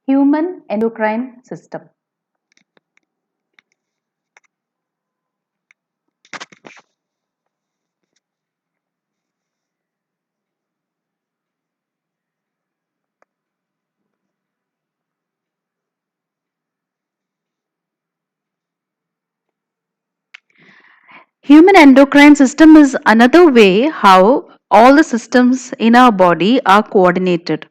Human endocrine system. Human endocrine system is another way how all the systems in our body are coordinated,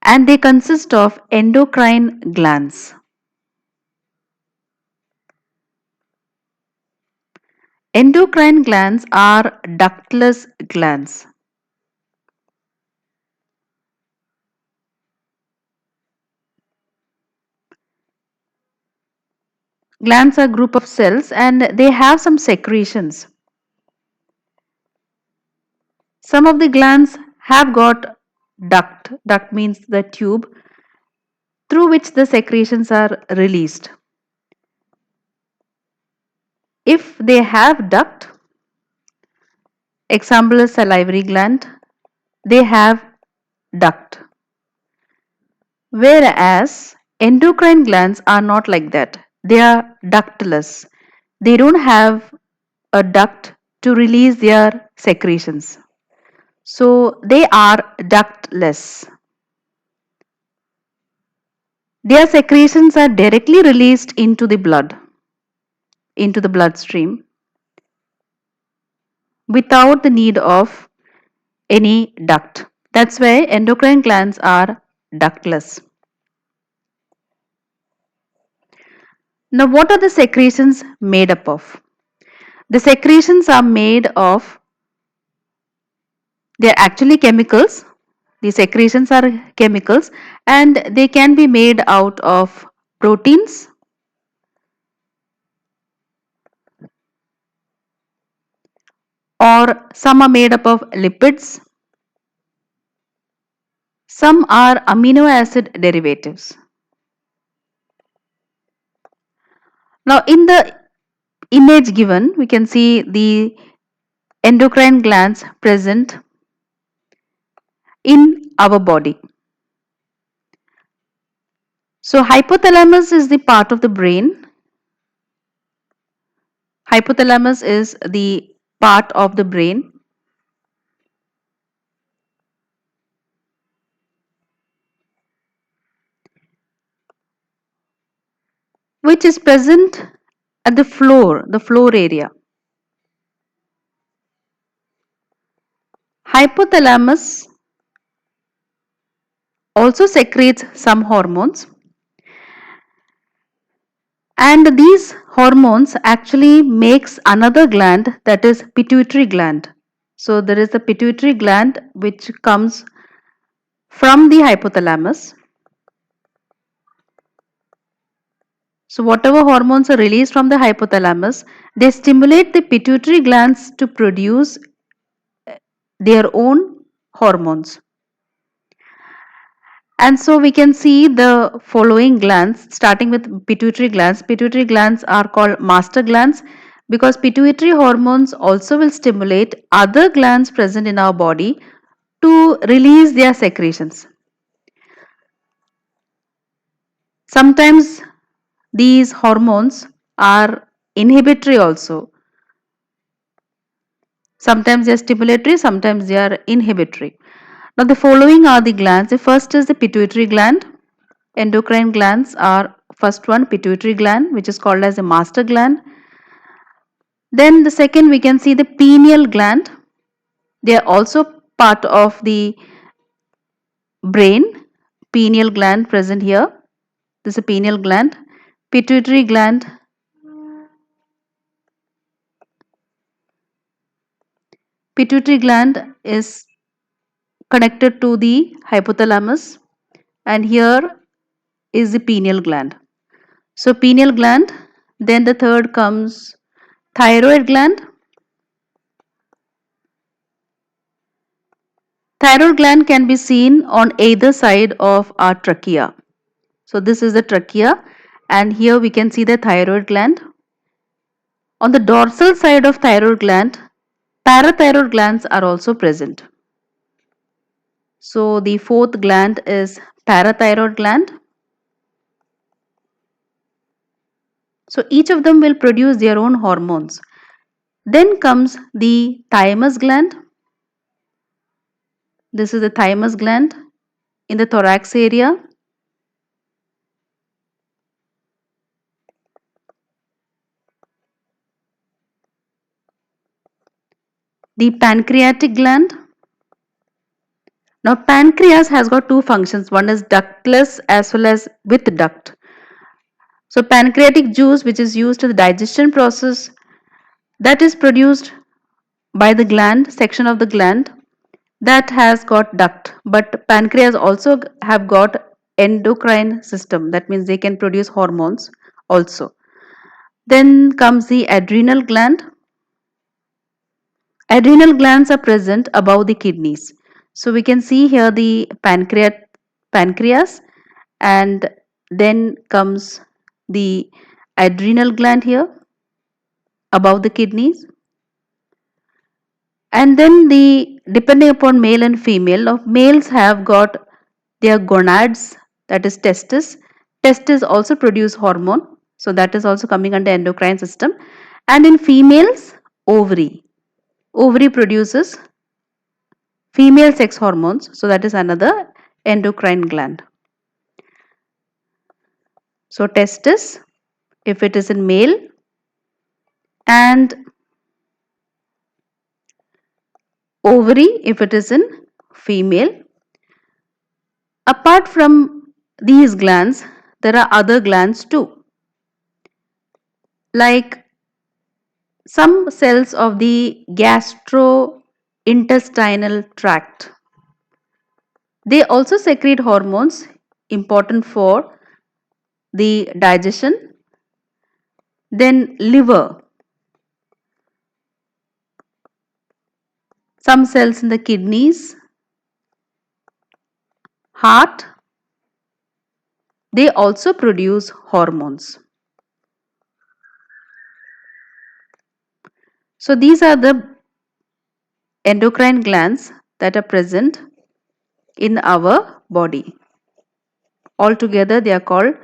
and they consist of endocrine glands. Endocrine glands are ductless glands. Glands are a group of cells and they have some secretions. Some of the glands have got duct. Duct means the tube through which the secretions are released. If they have duct, example is salivary gland, they have duct. Whereas endocrine glands are not like that. They are ductless. They don't have a duct to release their secretions. So they are ductless. Their secretions are directly released into the bloodstream without the need of any duct. That's why endocrine glands are ductless. Now, what are the secretions made up of? The secretions are made of, they're actually chemicals. The secretions are chemicals and they can be made out of proteins, or some are made up of lipids, some are amino acid derivatives. Now, in the image given, we can see the endocrine glands present in our body. So, hypothalamus is the part of the brain. Hypothalamus is the part of the brain which is present at the floor area. Hypothalamus also secretes some hormones, and these hormones actually makes another gland, that is pituitary gland. So there is a pituitary gland which comes from the hypothalamus. So whatever hormones are released from the hypothalamus, they stimulate the pituitary glands to produce their own hormones. And so we can see the following glands, starting with pituitary glands. Pituitary glands are called master glands because pituitary hormones also will stimulate other glands present in our body to release their secretions. Sometimes these hormones are inhibitory also. Sometimes they are stimulatory, sometimes they are inhibitory. Now the following are the glands. The first is the pituitary gland. Endocrine glands are, first one, pituitary gland, which is called as the master gland. Then the second, we can see the pineal gland. They are also part of the brain. Pineal gland present here. This is a pineal gland. Pituitary gland. Pituitary gland is connected to the hypothalamus, and here is the pineal gland. So pineal gland. Then the third comes thyroid gland. Thyroid gland can be seen on either side of our trachea. So this is the trachea, and here we can see the thyroid gland. On the dorsal side of thyroid gland, parathyroid glands are also present. So the fourth gland is parathyroid gland. So each of them will produce their own hormones. Then comes the thymus gland. This is the thymus gland in the thorax area. The pancreatic gland. Now pancreas has got two functions. One is ductless as well as with duct. So pancreatic juice, which is used in the digestion process, that is produced by the gland, section of the gland that has got duct. But pancreas also have got endocrine system. That means they can produce hormones also. Then comes the adrenal gland. Adrenal glands are present above the kidneys. So we can see here the pancreas, and then comes the adrenal gland here above the kidneys. And then the depending upon male and female, of males have got their gonads, that is testis. Testis also produce hormone, so that is also coming under endocrine system. And in females, ovary. Ovary produces female sex hormones, so that is another endocrine gland. So testis if it is in male, and ovary if it is in female. Apart from these glands, there are other glands too, like some cells of the gastrointestinal tract. They also secrete hormones important for the digestion. Then liver, some cells in the kidneys, heart, they also produce hormones. So these are the endocrine glands that are present in our body. Altogether they are called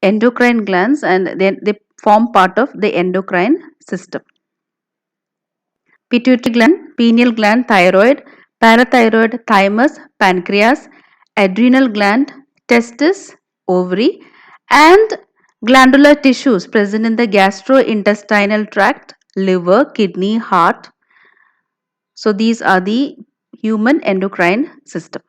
endocrine glands, and then they form part of the endocrine system. Pituitary gland, pineal gland, thyroid, parathyroid, thymus, pancreas, adrenal gland, testis, ovary, and glandular tissues present in the gastrointestinal tract, liver, kidney, heart. So these are the human endocrine system.